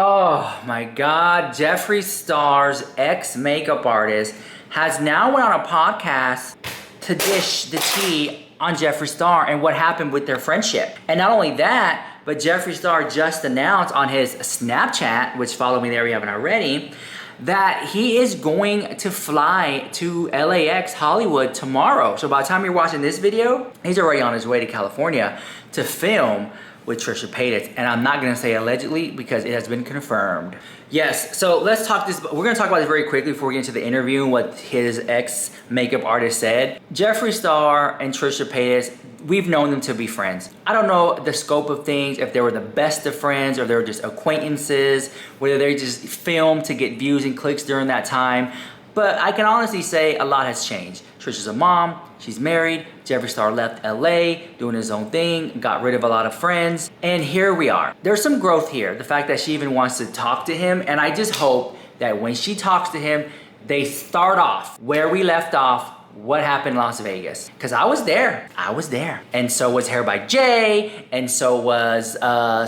Oh my God, Jeffree Star's ex-makeup artist has now went on a podcast to dish the tea on Jeffree Star and what happened with their friendship. And not only that, but Jeffree Star just announced on his Snapchat, which follow me there if you haven't already, that he is going to fly to LAX Hollywood tomorrow. So by the time you're watching this video, he's already on his way to California to film with Trisha Paytas. And I'm not gonna say allegedly because it has been confirmed. Yes, so let's talk this, we're gonna talk about this very quickly before we get into the interview and what his ex-makeup artist said. Jeffree Star and Trisha Paytas, we've known them to be friends. I don't know the scope of things, if they were the best of friends or they were just acquaintances, whether they just filmed to get views and clicks during that time. But I can honestly say a lot has changed. Trisha's a mom, she's married, Jeffree Star left LA, doing his own thing, got rid of a lot of friends, and here we are. There's some growth here, the fact that she even wants to talk to him, and I just hope that when she talks to him, they start off where we left off, what happened in Las Vegas. Because I was there. And so was Hair by Jay, and so was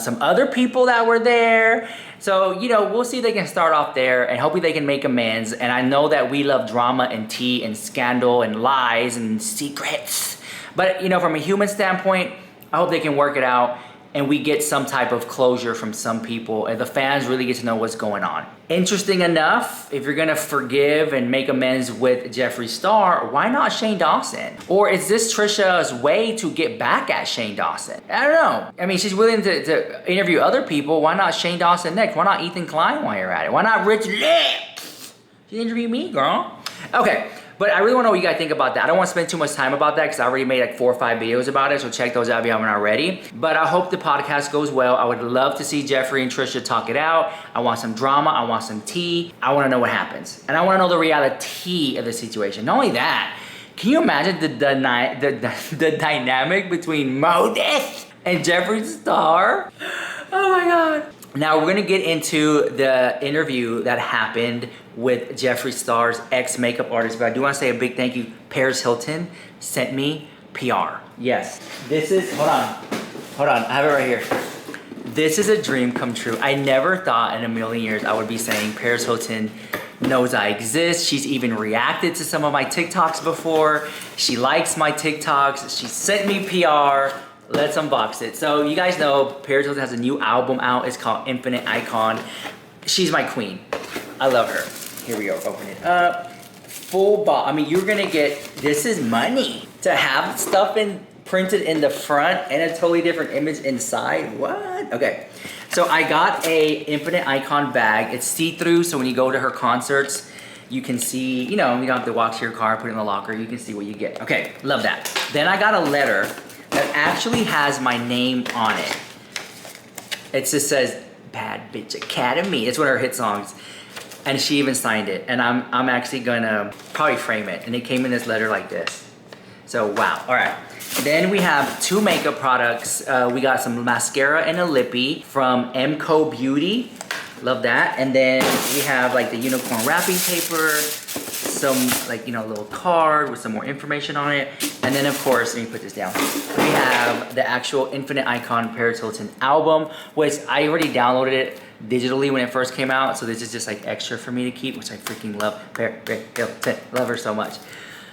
some other people that were there. So, you know, we'll see if they can start off there and hopefully they can make amends. And I know that we love drama and tea and scandal and lies and secrets. But, you know, from a human standpoint, I hope they can work it out and we get some type of closure from some people and the fans really get to know what's going on. Interesting enough, if you're gonna forgive and make amends with Jeffree Star, why not Shane Dawson? Or is this Trisha's way to get back at Shane Dawson? I don't know. I mean, she's willing to interview other people. Why not Shane Dawson next? Why not Ethan Klein while you're at it? Why not Rich Lips? You interview me, girl. Okay. But I really want to know what you guys think about that. I don't want to spend too much time about that because I already made like 4 or 5 videos about it. So check those out if you haven't already. But I hope the podcast goes well. I would love to see Jeffree and Trisha talk it out. I want some drama. I want some tea. I want to know what happens. And I want to know the reality of the situation. Not only that, can you imagine the dynamic between Modest and Jeffree Star? Oh my God. Now we're gonna get into the interview that happened with Jeffree Star's ex-makeup artist, but I do wanna say a big thank you. Paris Hilton sent me PR. Yes, this is, hold on, I have it right here. This is a dream come true. I never thought in a million years I would be saying Paris Hilton knows I exist. She's even reacted to some of my TikToks before. She likes my TikToks. She sent me PR. Let's unbox it. So you guys know Paris Hilton has a new album out. It's called Infinite Icon. She's my queen. I love her. Here we go, open it up. Full box. I mean, you're gonna get, this is money. To have stuff printed in the front and a totally different image inside. What? Okay. So I got a Infinite Icon bag. It's see-through, so when you go to her concerts, you can see, you don't have to walk to your car, put it in the locker. You can see what you get. Okay, love that. Then I got a letter that actually has my name on it. It just says, Bad Bitch Academy. It's one of her hit songs. And she even signed it. And I'm actually gonna probably frame it. And it came in this letter like this. So, wow, all right. Then we have 2 makeup products. We got some mascara and a lippy from MCO Beauty. Love that. And then we have like the unicorn wrapping paper, some like, little card with some more information on it. And then of course, let me put this down. We have the actual Infinite Icon Paris Hilton album, which I already downloaded it digitally when it first came out. So this is just like extra for me to keep, which I freaking love. Paris Hilton, love her so much.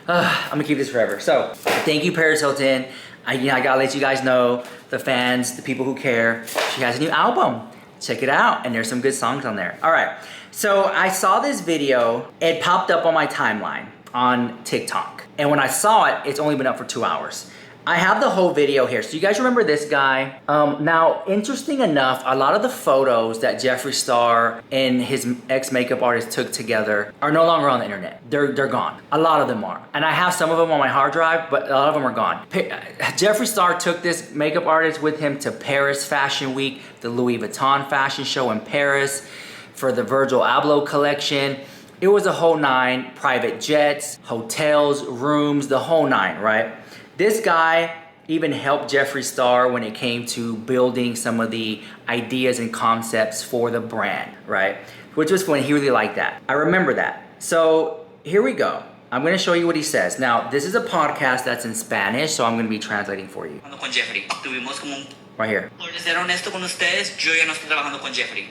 I'm gonna keep this forever. So thank you, Paris Hilton. I gotta let you guys know, the fans, the people who care, she has a new album. Check it out, and there's some good songs on there. All right, so I saw this video. It popped up on my timeline on TikTok. And when I saw it, it's only been up for 2 hours. I have the whole video here. So you guys remember this guy? Now, interesting enough, a lot of the photos that Jeffree Star and his ex-makeup artist took together are no longer on the internet. They're gone. A lot of them are. And I have some of them on my hard drive, but a lot of them are gone. Jeffree Star took this makeup artist with him to Paris Fashion Week, the Louis Vuitton fashion show in Paris, for the Virgil Abloh collection. It was a whole 9, private jets, hotels, rooms, the whole 9, right? This guy even helped Jeffree Star when it came to building some of the ideas and concepts for the brand, right? Which was fun, he really liked that. I remember that. So here we go. I'm gonna show you what he says. Now, this is a podcast that's in Spanish, so I'm gonna be translating for you. Con Jeffree, tuvimos como Right here. Por ser honesto con ustedes, yo ya no estoy trabajando con Jeffree.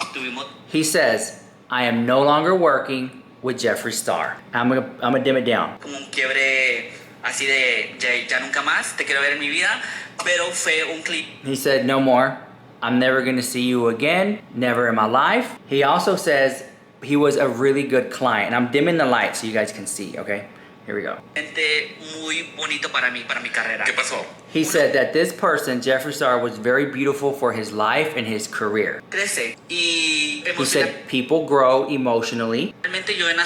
He says, I am no longer working with Jeffree Star. I'm gonna dim it down. Como un quiebre así de ya nunca más te quiero ver en mi vida, pero fue un clip. He said, no more. I'm never gonna see you again. Never in my life. He also says he was a really good client. And I'm dimming the light so you guys can see, okay? Here we go. Muy bonito para mí, para mi carrera. ¿Qué pasó? He said that this person, Jeffree Star, was very beautiful for his life and his career. Crece y He said people grow emotionally. Realmente yo no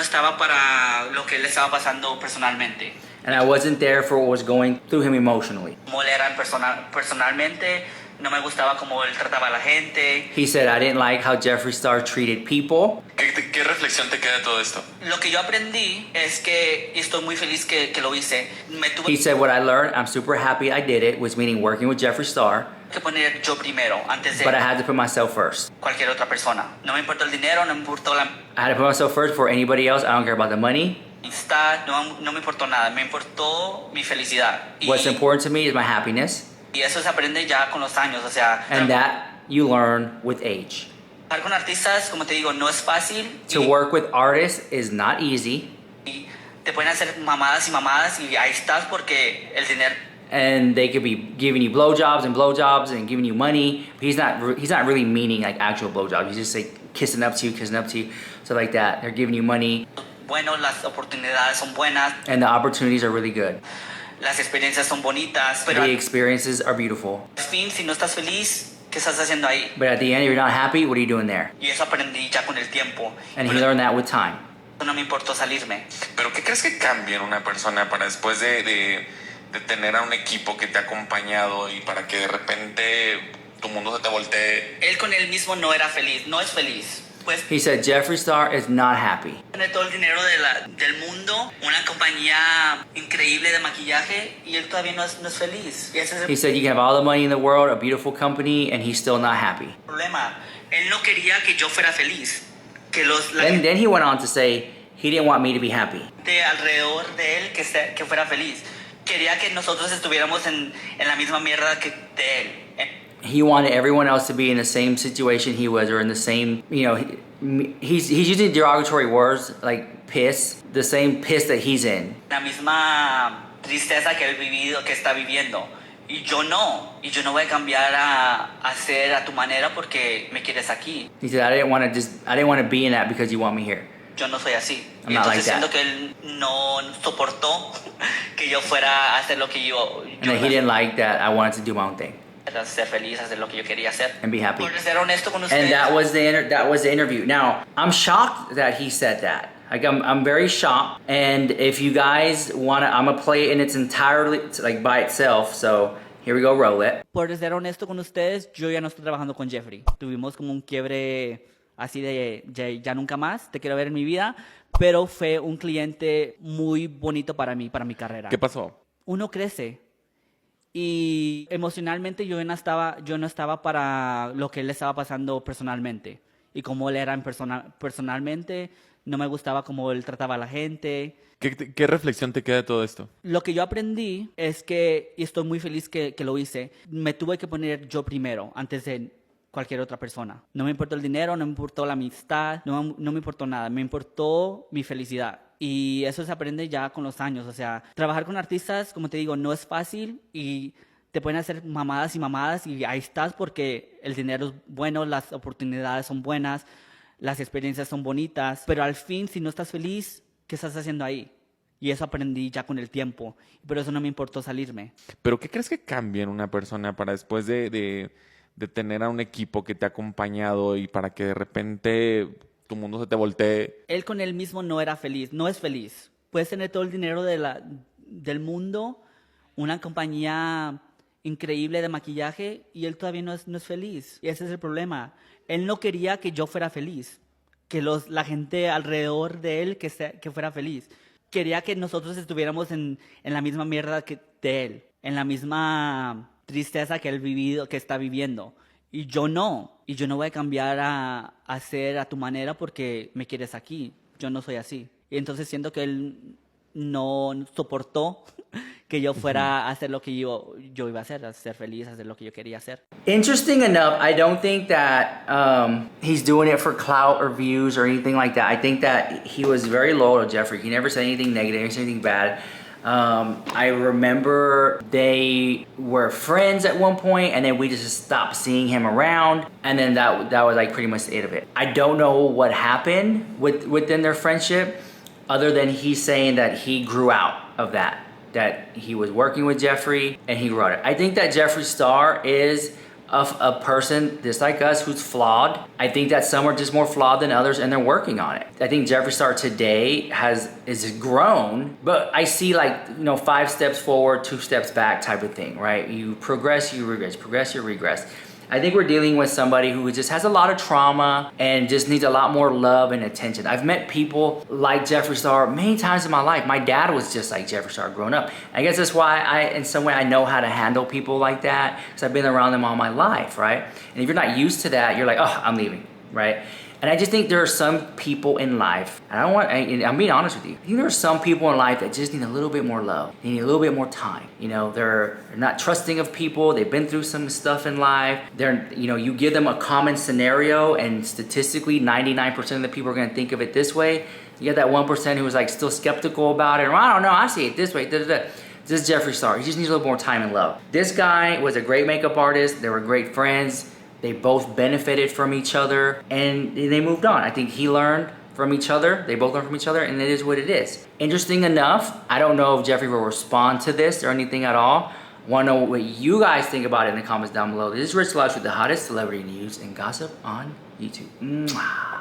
estaba para lo que él estaba pasando personalmente. And I wasn't there for what was going through him emotionally. Como él era personalmente, no me gustaba cómo él trataba a la gente. He said, I didn't like how Jeffree Star treated people. ¿Qué reflexión te queda de todo esto? Lo que yo aprendí es que, y estoy muy feliz que lo hice, He said, what I learned, I'm super happy I did it, was meaning working with Jeffree Star. que poner yo primero antes de But I had to put myself first. cualquier otra persona. No me importó el dinero, no me importó la I had to put myself first for anybody else. I don't care about the money. amistad, no me importó nada. Me importó mi felicidad. What's important to me is my happiness. Y eso se aprende ya con los años, o sea, And that you learn with age. trabajar con artistas, como te digo, no es fácil. To work with artists is not easy. Y te pueden hacer mamadas y ahí estás porque el dinero. And they could be giving you blowjobs and giving you money. But he's not really meaning like actual blowjobs. He's just like kissing up to you, stuff like that. They're giving you money. Bueno, las oportunidades son buenas. And the opportunities are really good. Las experiencias son bonitas. Pero The experiences are beautiful. al fin, si no estás feliz, ¿qué estás haciendo ahí? But at the end, if you're not happy, what are you doing there? Y eso aprendí ya con el tiempo. And he learned that with time. No me importó salirme. ¿Pero qué crees que cambia en una persona para después de tener a un equipo que te ha acompañado y para que de repente tu mundo se te voltee? Él con él mismo no era feliz, no es feliz. Pues He said Jeffree Star is not happy. tiene todo el dinero del mundo, una compañía increíble de maquillaje y él todavía no es feliz. Y ese es He el said you can have all the money in the world, a beautiful company, and he's still not happy. problema. Él no quería que yo fuera feliz, que la Then he went on to say he didn't want me to be happy. gente alrededor de él que fuera feliz. Quería que nosotros estuviéramos en la misma mierda que de él. He wanted everyone else to be in the same situation he was, or in the same, he's using derogatory words like piss, the same piss that he's in. La misma tristeza que que está viviendo. Y yo no voy a cambiar a ser a tu manera porque me quieres aquí. He said I didn't want to be in that because you want me here. Yo no soy así. I'm Y not entonces like that. siento que él no soportó que yo fuera a hacer lo que yo And that he didn't like that I wanted to do my own thing era ser feliz, hacer lo que yo quería hacer. and be happy. Por ser honesto con ustedes. And that was the interview. Now, I'm shocked that he said that. Like I'm very shocked. And if you guys wanna, I'm gonna play it in its entirely, like by itself. So here we go, roll it. Por ser honesto con ustedes, yo ya no estoy trabajando con Jeffree. Tuvimos como un quiebre así de ya nunca más, te quiero ver en mi vida, pero fue un cliente muy bonito para mí, para mi carrera. ¿Qué pasó? Uno crece y emocionalmente yo no estaba para lo que él estaba pasando personalmente y como él era personalmente, no me gustaba cómo él trataba a la gente. ¿Qué reflexión te queda de todo esto? Lo que yo aprendí es que, y estoy muy feliz que lo hice, me tuve que poner yo primero antes de cualquier otra persona. No me importó el dinero, no me importó la amistad, no me importó nada, me importó mi felicidad. Y eso se aprende ya con los años, o sea, trabajar con artistas, como te digo, no es fácil y te pueden hacer mamadas y ahí estás porque el dinero es bueno, las oportunidades son buenas, las experiencias son bonitas, pero al fin, si no estás feliz, ¿qué estás haciendo ahí? Y eso aprendí ya con el tiempo, pero eso no me importó salirme. ¿Pero qué crees que cambia en una persona para después de tener a un equipo que te ha acompañado y para que de repente tu mundo se te voltee? Él con él mismo no era feliz, no es feliz. Puedes tener todo el dinero del mundo, una compañía increíble de maquillaje y él todavía no es feliz. Y ese es el problema. Él no quería que yo fuera feliz, que la gente alrededor de él que fuera feliz. Quería que nosotros estuviéramos en la misma mierda que de él, en la misma tristeza que que está viviendo. Y yo no voy a cambiar a ser a tu manera porque me quieres aquí. Yo no soy así. Y entonces siento que él no soportó que yo fuera a hacer lo que yo iba a hacer, a ser feliz, a hacer lo que yo quería hacer. Interesting enough, I don't think that he's doing it for clout or views or anything like that. I think that he was very loyal to Jeffree. He never said anything negative, never said anything bad. I remember they were friends at one point, and then we just stopped seeing him around, and then that was like pretty much the end of it. I don't know what happened within their friendship, other than he's saying that he grew out of that he was working with Jeffree and he grew out of it. I think that Jeffree Star is a person just like us who's flawed. I think that some are just more flawed than others, and they're working on it. I think Jeffree Star today is grown, but I see, like, 5 steps forward, 2 steps back type of thing, right? You progress, you regress, progress, you regress. I think we're dealing with somebody who just has a lot of trauma and just needs a lot more love and attention. I've met people like Jeffree Star many times in my life. My dad was just like Jeffree Star growing up. I guess that's why in some way I know how to handle people like that, because I've been around them all my life, right? And if you're not used to that, you're like, oh, I'm leaving, right? And I just think there are some people in life, and I'm being honest with you, I think there are some people in life that just need a little bit more love. They need a little bit more time. They're not trusting of people. They've been through some stuff in life. You give them a common scenario, and statistically, 99% of the people are gonna think of it this way. You get that 1% who was like still skeptical about it, or I don't know, I see it this way, This is Jeffree Star. He just needs a little more time and love. This guy was a great makeup artist. They were great friends. They both benefited from each other, and they moved on. I think he learned from each other. They both learned from each other, and it is what it is. Interesting enough, I don't know if Jeffree will respond to this or anything at all. Want to know what you guys think about it in the comments down below. This is Rich LUX with the hottest celebrity news and gossip on YouTube. Mwah.